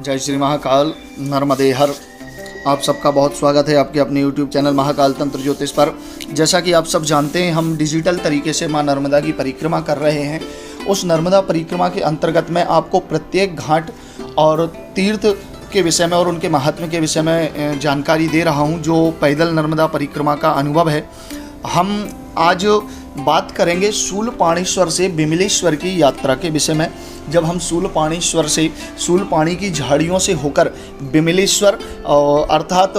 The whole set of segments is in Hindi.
जय श्री महाकाल नर्मदे हर। आप सबका बहुत स्वागत है आपके अपने YouTube चैनल महाकाल तंत्र ज्योतिष पर। जैसा कि आप सब जानते हैं, हम डिजिटल तरीके से माँ नर्मदा की परिक्रमा कर रहे हैं। उस नर्मदा परिक्रमा के अंतर्गत मैं आपको प्रत्येक घाट और तीर्थ के विषय में और उनके महात्म्य के विषय में जानकारी दे रहा हूं, जो पैदल नर्मदा परिक्रमा का अनुभव है। हम आज बात करेंगे शूलपाणीश्वर से बिमलेश्वर की यात्रा के विषय में। जब हम शूलपाणीश्वर से शूलपाणी की झाड़ियों से होकर बिमलेश्वर अर्थात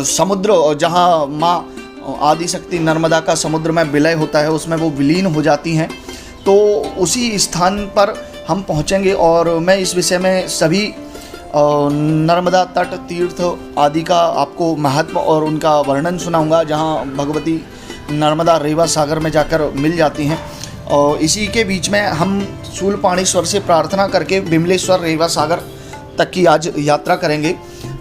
समुद्र, जहाँ माँ आदिशक्ति नर्मदा का समुद्र में विलय होता है, उसमें वो विलीन हो जाती हैं, तो उसी स्थान पर हम पहुँचेंगे। और मैं इस विषय में सभी नर्मदा तट तीर्थ आदि का आपको महत्व और उनका वर्णन सुनाऊंगा, जहाँ भगवती नर्मदा रेवा सागर में जाकर मिल जाती हैं। और इसी के बीच में हम शूलपाणीश्वर से प्रार्थना करके बिमलेश्वर रेवा सागर तक की आज यात्रा करेंगे।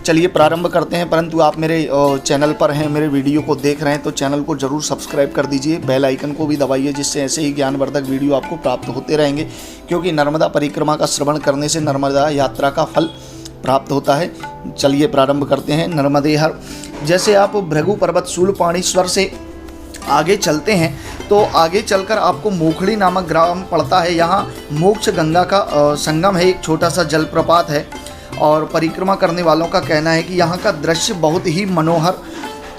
चलिए प्रारंभ करते हैं। परंतु आप मेरे चैनल पर हैं, मेरे वीडियो को देख रहे हैं, तो चैनल को ज़रूर सब्सक्राइब कर दीजिए, बेल आइकन को भी दबाइए, जिससे ऐसे ही ज्ञानवर्धक वीडियो आपको प्राप्त होते रहेंगे। क्योंकि नर्मदा परिक्रमा का श्रवण करने से नर्मदा यात्रा का फल प्राप्त होता है। चलिए प्रारंभ करते हैं। नर्मदे हर। जैसे आप भृगु पर्वत शूलपाणीश्वर से आगे चलते हैं तो आगे चलकर आपको मोखड़ी नामक ग्राम पड़ता है। यहाँ मोक्ष गंगा का संगम है, एक छोटा सा जलप्रपात है। और परिक्रमा करने वालों का कहना है कि यहाँ का दृश्य बहुत ही मनोहर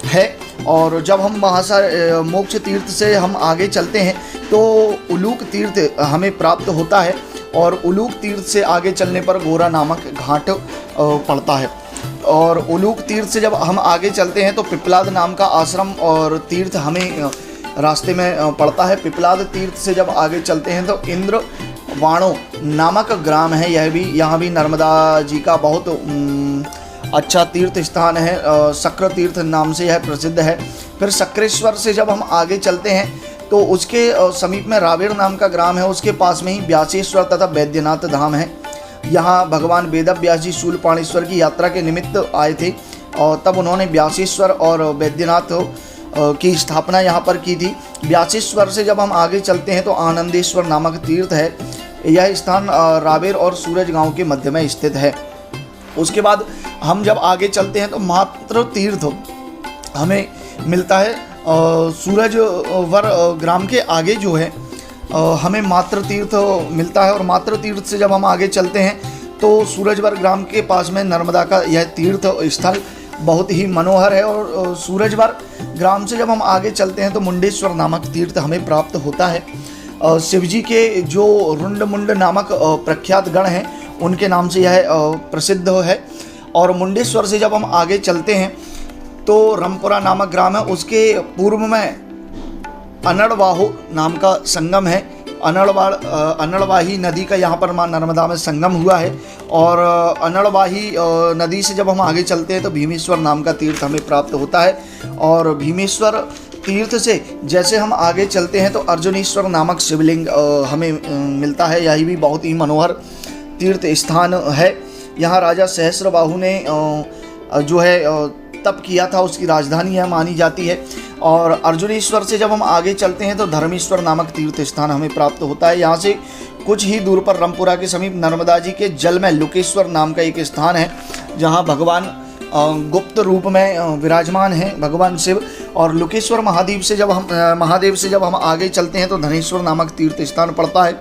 है। और जब हम वहाँ से मोक्ष तीर्थ से हम आगे चलते हैं तो उलूक तीर्थ हमें प्राप्त होता है। और उलूक तीर्थ से आगे चलने पर गोरा नामक घाट पड़ता है। और उलूक तीर्थ से जब हम आगे चलते हैं तो पिपलाद नाम का आश्रम और तीर्थ हमें रास्ते में पड़ता है। पिपलाद तीर्थ से जब आगे चलते हैं तो इंद्र वाणो नामक ग्राम है। यह भी यहाँ भी नर्मदा जी का बहुत अच्छा तीर्थ स्थान है। शक्र तीर्थ नाम से यह प्रसिद्ध है। फिर शक्रेश्वर से जब हम आगे चलते हैं तो उसके समीप में रावेर नाम का ग्राम है। उसके पास में ही व्यासेश्वर तथा वैद्यनाथ धाम है। यहाँ भगवान वेदव्यास जी शूलपाणीश्वर की यात्रा के निमित्त आए थे और तब उन्होंने व्यासेश्वर और वैद्यनाथ की स्थापना यहाँ पर की थी। व्यासेश्वर से जब हम आगे चलते हैं तो आनंदेश्वर नामक तीर्थ है। यह स्थान रावेर और सूरज गांव के मध्य में स्थित है। उसके बाद हम जब आगे चलते हैं तो मात्र तीर्थ हमें मिलता है। सूरजवर ग्राम के आगे जो है हमें मात्र तीर्थ मिलता है। और मात्र तीर्थ से जब हम आगे चलते हैं तो सूरजवर ग्राम के पास में नर्मदा का यह तीर्थ स्थल बहुत ही मनोहर है। और सूरजवर ग्राम से जब हम आगे चलते हैं तो मुंडेश्वर नामक तीर्थ हमें प्राप्त होता है। शिवजी के जो रुंड मुंड नामक प्रख्यात गण हैं, उनके नाम से यह प्रसिद्ध है। और मुंडेश्वर से जब हम आगे चलते हैं तो रमपुरा नामक ग्राम है। उसके पूर्व में अनड़वाहो नाम का संगम है। अनड़वाही नदी का यहाँ पर माँ नर्मदा में संगम हुआ है। और अनड़वाही नदी से जब हम आगे चलते हैं तो भीमेश्वर नाम का तीर्थ हमें प्राप्त होता है। और भीमेश्वर तीर्थ से जैसे हम आगे चलते हैं तो अर्जुनेश्वर नामक शिवलिंग हमें मिलता है। यही भी बहुत ही मनोहर तीर्थ स्थान है। यहाँ राजा सहस्रबाहु ने जो है तप किया था, उसकी राजधानी यह मानी जाती है। और अर्जुनेश्वर से जब हम आगे चलते हैं तो धर्मेश्वर नामक तीर्थ स्थान हमें प्राप्त होता है। यहाँ से कुछ ही दूर पर रामपुरा के समीप नर्मदा जी के जल में लुकेश्वर नाम का एक स्थान है, जहाँ भगवान गुप्त रूप में विराजमान हैं भगवान शिव। और लुकेश्वर महादेव से जब हम आगे चलते हैं तो धनेश्वर नामक तीर्थ स्थान पड़ता है।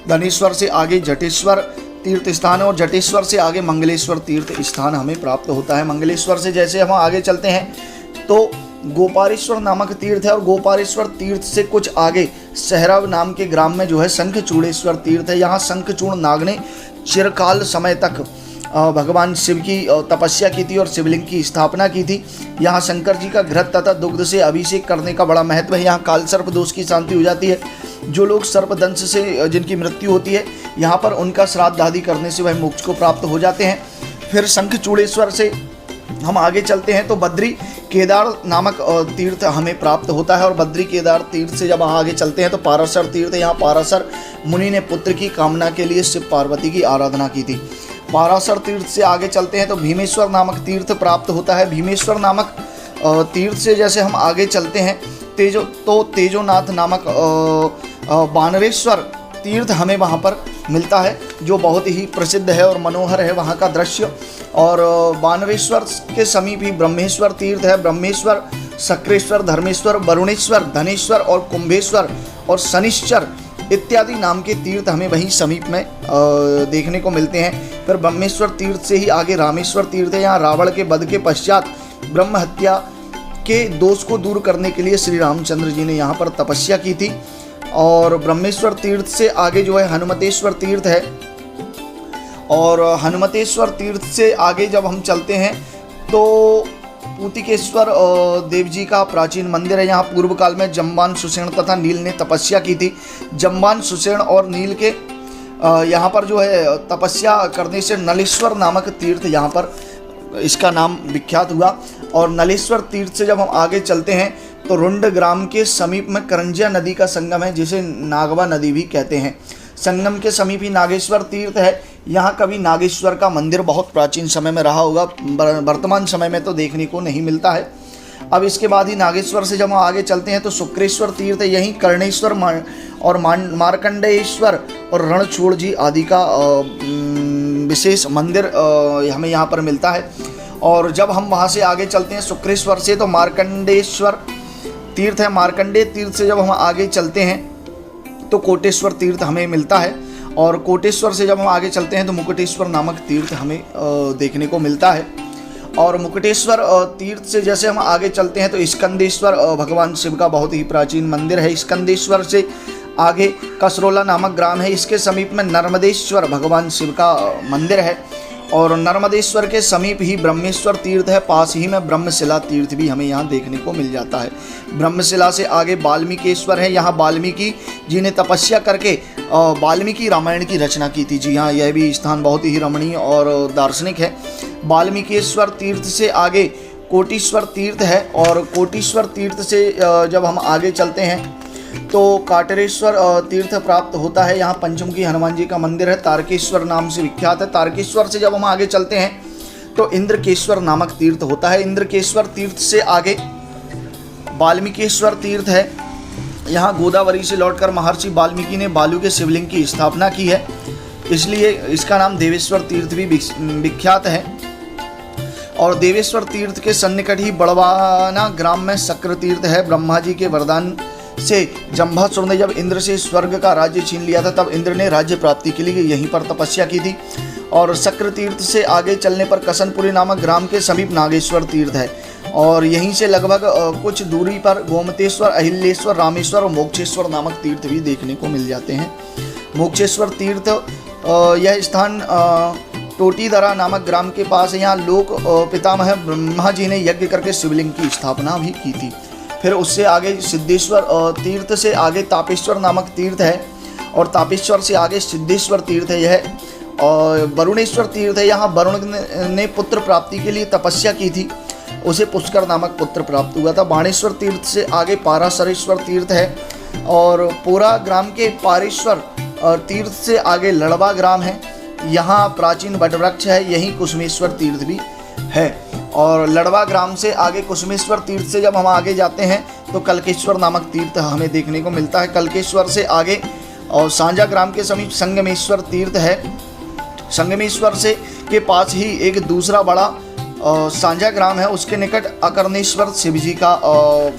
धनेश्वर से आगे जटेश्वर तीर्थ स्थान है। और जटेश्वर से आगे मंगलेश्वर तीर्थ स्थान हमें प्राप्त होता है। मंगलेश्वर से जैसे हम आगे चलते हैं तो गोपालेश्वर नामक तीर्थ है। और गोपालेश्वर तीर्थ से कुछ आगे सहरव नाम के ग्राम में जो है शंखचूड़ेश्वर तीर्थ है। यहाँ शंखचूड़ नाग ने चिरकाल समय तक भगवान शिव की तपस्या की थी और शिवलिंग की स्थापना की थी। यहाँ शंकर जी का घृत तथा दुग्ध से अभिषेक करने का बड़ा महत्व है। यहाँ काल सर्प दोष की शांति हो जाती है। जो लोग सर्पदंश से जिनकी मृत्यु होती है, यहाँ पर उनका श्राद्ध आदि करने से वह मोक्ष को प्राप्त हो जाते हैं। फिर शंखचूड़ेश्वर से हम आगे चलते हैं तो बद्री केदार नामक तीर्थ हमें प्राप्त होता है। और बद्री केदार तीर्थ से जब आगे चलते हैं तो पाराशर तीर्थ, यहाँ पाराशर मुनि ने पुत्र की कामना के लिए शिव पार्वती की आराधना की थी। पाराशर तीर्थ से आगे चलते हैं तो भीमेश्वर नामक तीर्थ प्राप्त होता है। भीमेश्वर नामक तीर्थ से जैसे हम आगे चलते हैं तेजोनाथ नामक बानरेश्वर तीर्थ हमें वहाँ पर मिलता है, जो बहुत ही प्रसिद्ध है और मनोहर है वहाँ का दृश्य। और बानरेश्वर के समीप ही ब्रह्मेश्वर तीर्थ है। ब्रह्मेश्वर, सक्रेश्वर, धर्मेश्वर, वरुणेश्वर, धनेश्वर और कुंभेश्वर और शनिश्चर इत्यादि नाम के तीर्थ हमें वहीं समीप में देखने को मिलते हैं। फिर ब्रह्मेश्वर तीर्थ से ही आगे रामेश्वर तीर्थ है। यहाँ रावण के वध के पश्चात ब्रह्म हत्या के दोष को दूर करने के लिए श्री रामचंद्र जी ने यहाँ पर तपस्या की थी। और ब्रह्मेश्वर तीर्थ से आगे जो है हनुमतेश्वर तीर्थ है। और हनुमतेश्वर तीर्थ से आगे जब हम चलते हैं तो पूतिकेश्वर देव जी का प्राचीन मंदिर है। यहाँ पूर्व काल में जम्बान, सुषेण तथा नील ने तपस्या की थी। जम्बान, सुषेण और नील के यहाँ पर जो है तपस्या करने से नलेश्वर नामक तीर्थ यहाँ पर इसका नाम विख्यात हुआ। और नलेश्वर तीर्थ से जब हम आगे चलते हैं तो रुंड ग्राम के समीप में करंजिया नदी का संगम है, जिसे नागवा नदी भी कहते हैं। संगम के समीप ही नागेश्वर तीर्थ है। यहाँ कभी नागेश्वर का मंदिर बहुत प्राचीन समय में रहा होगा, वर्तमान समय में तो देखने को नहीं मिलता है। अब इसके बाद ही नागेश्वर से जब हम आगे चलते हैं तो शुक्रेश्वर तीर्थ है। यहीं कर्णेश्वर और मार्कंडेश्वर और रणछोड़ जी आदि का विशेष मंदिर हमें यहाँ पर मिलता है। और जब हम वहाँ से आगे चलते हैं शुक्रेश्वर से तो मार्कंडेश्वर तीर्थ है। मार्कंडेय तीर्थ से जब हम आगे चलते हैं तो कोटेश्वर तीर्थ हमें मिलता है। और कोटेश्वर से जब हम आगे चलते हैं तो मुकुटेश्वर नामक तीर्थ हमें देखने को मिलता है। और मुकुटेश्वर तीर्थ से जैसे हम आगे चलते हैं तो स्कंदेश्वर भगवान शिव का बहुत ही प्राचीन मंदिर है। स्कंदेश्वर से आगे कसरोला नामक ग्राम है। इसके समीप में नर्मदेश्वर भगवान शिव का मंदिर है। और नर्मदेश्वर के समीप ही ब्रह्मेश्वर तीर्थ है। पास ही में ब्रह्मशिला तीर्थ भी हमें यहाँ देखने को मिल जाता है। ब्रह्मशिला से आगे वाल्मीकेश्वर है। यहाँ वाल्मीकि जी ने तपस्या करके वाल्मीकि रामायण की रचना की थी। जी हाँ, यह भी स्थान बहुत ही रमणीय और दार्शनिक है। वाल्मीकेश्वर तीर्थ से आगे कोटीश्वर तीर्थ है। और कोटीश्वर तीर्थ से जब हम आगे चलते हैं तो काटरेश्वर तीर्थ प्राप्त होता है। यहाँ पंचमुखी हनुमान जी का मंदिर है, तारकेश्वर नाम से विख्यात है। तारकेश्वर से जब हम आगे चलते हैं तो इंद्रकेश्वर नामक तीर्थ होता है। इंद्रकेश्वर तीर्थ से आगे वाल्मीकेश्वर तीर्थ है। यहाँ गोदावरी से लौटकर महर्षि वाल्मीकि ने बालू के शिवलिंग की स्थापना की है, इसलिए इसका नाम देवेश्वर तीर्थ भी विख्यात है। और देवेश्वर तीर्थ के सन्निकट ही बड़वाना ग्राम में शक्र तीर्थ है। ब्रह्मा जी के वरदान से जम्भासुर ने जब इंद्र से स्वर्ग का राज्य छीन लिया था तब इंद्र ने राज्य प्राप्ति के लिए यहीं पर तपस्या की थी। और शक्र तीर्थ से आगे चलने पर कसनपुरी नामक ग्राम के समीप नागेश्वर तीर्थ है। और यहीं से लगभग कुछ दूरी पर गोमतेश्वर, अहिल्याश्वर, रामेश्वर और मोक्षेश्वर नामक तीर्थ भी देखने को मिल जाते हैं। मोक्षेश्वर तीर्थ यह स्थान टोटीदरा नामक ग्राम के पास है। यहाँ लोक पितामह ब्रह्मा जी ने यज्ञ करके शिवलिंग की स्थापना भी की थी। फिर उससे आगे सिद्धेश्वर तीर्थ से आगे तापेश्वर नामक तीर्थ है। और तापेश्वर से आगे सिद्धेश्वर तीर्थ है यह। और वरुणेश्वर तीर्थ है। यहाँ वरुण ने पुत्र प्राप्ति के लिए तपस्या की थी, उसे पुष्कर नामक पुत्र प्राप्त हुआ था। बाणेश्वर तीर्थ से आगे पाराशरेश्वर तीर्थ है। और पोरा ग्राम के पारेश्वर तीर्थ से आगे लड़वा ग्राम है। यहाँ प्राचीन वटवृक्ष है, यहीं कुसुमेश्वर तीर्थ भी है। और लड़वा ग्राम से आगे कुसुमेश्वर तीर्थ से जब हम आगे जाते हैं तो कलकेश्वर नामक तीर्थ हमें देखने को मिलता है। कलकेश्वर से आगे और सांझा ग्राम के समीप संगमेश्वर तीर्थ है। संगमेश्वर से के पास ही एक दूसरा बड़ा सांझा ग्राम है, उसके निकट अकर्णेश्वर शिव जी का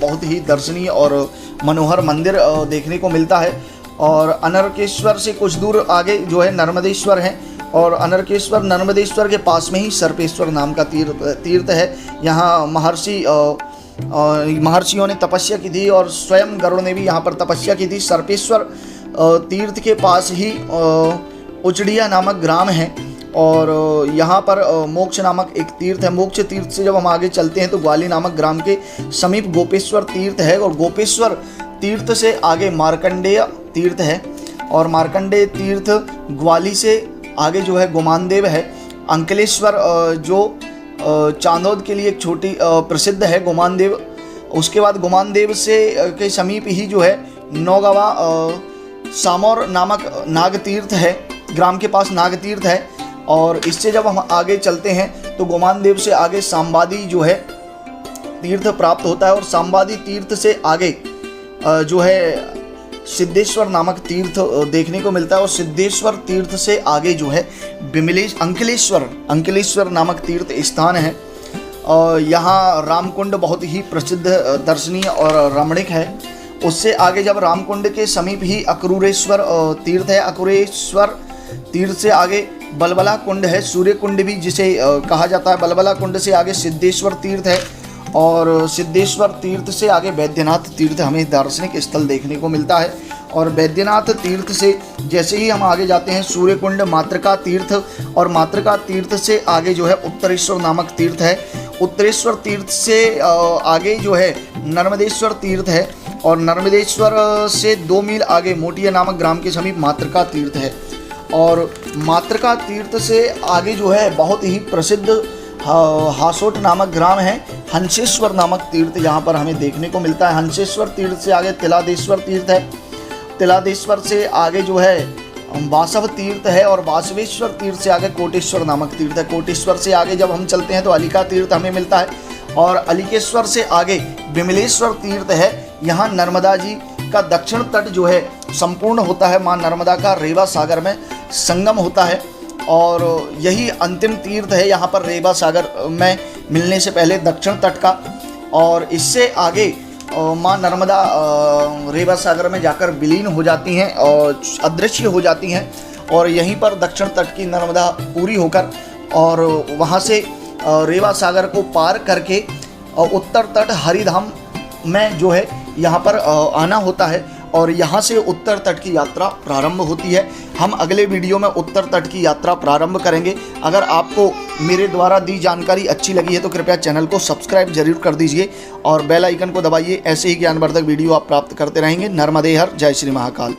बहुत ही दर्शनीय और मनोहर मंदिर देखने को मिलता है। और अनरकेश्वर से कुछ दूर आगे जो है नर्मदेश्वर है। और अनरकेश्वर नर्मदेश्वर के पास में ही सर्पेश्वर नाम का तीर्थ है। यहाँ महर्षियों ने तपस्या की थी और स्वयं गरुड़ ने भी यहाँ पर तपस्या की थी। सर्पेश्वर तीर्थ के पास ही उचड़िया नामक ग्राम है। और यहाँ पर मोक्ष नामक एक तीर्थ है। मोक्ष तीर्थ से जब हम आगे चलते हैं तो ग्वाली नामक ग्राम के समीप गोपेश्वर तीर्थ है। और गोपेश्वर तीर्थ से आगे मार्कंडेय तीर्थ है। और मार्कंडेय तीर्थ ग्वाली से आगे जो है गुमानदेव है। अंकलेश्वर जो चांदोद के लिए एक छोटी प्रसिद्ध है गुमानदेव। उसके बाद गुमानदेव से के समीप ही जो है नौगावा सामौर नामक नागतीर्थ है। ग्राम के पास नागतीर्थ है। और इससे जब हम आगे चलते हैं तो गुमानदेव से आगे सांबादी जो है तीर्थ प्राप्त होता है। और सांबादी तीर्थ से आगे जो है सिद्धेश्वर नामक तीर्थ देखने को मिलता है। और सिद्धेश्वर तीर्थ से आगे जो है अंकलेश्वर नामक तीर्थ स्थान है। और यहाँ रामकुंड बहुत ही प्रसिद्ध दर्शनीय और रमणीक है। उससे आगे जब रामकुंड के समीप ही अक्रूरेश्वर तीर्थ है। अक्रूरेश्वर तीर्थ से आगे बलबला कुंड है, सूर्य कुंड भी जिसे कहा जाता है। बलबला कुंड से आगे सिद्धेश्वर तीर्थ है और सिद्धेश्वर तीर्थ से आगे वैद्यनाथ तीर्थ हमें दार्शनिक स्थल देखने को मिलता है। और वैद्यनाथ तीर्थ से जैसे ही हम आगे जाते हैं सूर्य कुंड, मातृका तीर्थ, और मातृका तीर्थ से आगे जो है उत्तरेश्वर नामक तीर्थ है। उत्तरेश्वर तीर्थ से आगे जो है नर्मदेश्वर तीर्थ है। और नर्मदेश्वर से 2 मील आगे मोटिया नामक ग्राम के समीप मातृका तीर्थ है। और मातृका तीर्थ से आगे जो है बहुत ही प्रसिद्ध हासोट नामक ग्राम है, हंसेश्वर नामक तीर्थ यहाँ पर हमें देखने को मिलता है। हंसेश्वर तीर्थ से आगे तिलादेश्वर तीर्थ है। तिलादेश्वर से आगे जो है वासव तीर्थ है। और वासवेश्वर तीर्थ से आगे कोटेश्वर नामक तीर्थ है। कोटेश्वर से आगे जब हम चलते हैं तो अलिका तीर्थ हमें मिलता है। और अलिकेश्वर से आगे विमलेश्वर तीर्थ है। यहाँ नर्मदा जी का दक्षिण तट जो है संपूर्ण होता है। माँ नर्मदा का रेवा सागर में संगम होता है और यही अंतिम तीर्थ है यहाँ पर रेवा सागर में मिलने से पहले दक्षिण तट का। और इससे आगे माँ नर्मदा रेवा सागर में जाकर विलीन हो जाती हैं और अदृश्य हो जाती हैं। और यहीं पर दक्षिण तट की नर्मदा पूरी होकर और वहाँ से रेवा सागर को पार करके उत्तर तट हरिधाम में जो है यहाँ पर आना होता है। और यहाँ से उत्तर तट की यात्रा प्रारंभ होती है। हम अगले वीडियो में उत्तर तट की यात्रा प्रारंभ करेंगे। अगर आपको मेरे द्वारा दी जानकारी अच्छी लगी है तो कृपया चैनल को सब्सक्राइब जरूर कर दीजिए और बेल आइकन को दबाइए। ऐसे ही ज्ञानवर्धक वीडियो आप प्राप्त करते रहेंगे। नर्मदे हर, जय श्री महाकाल।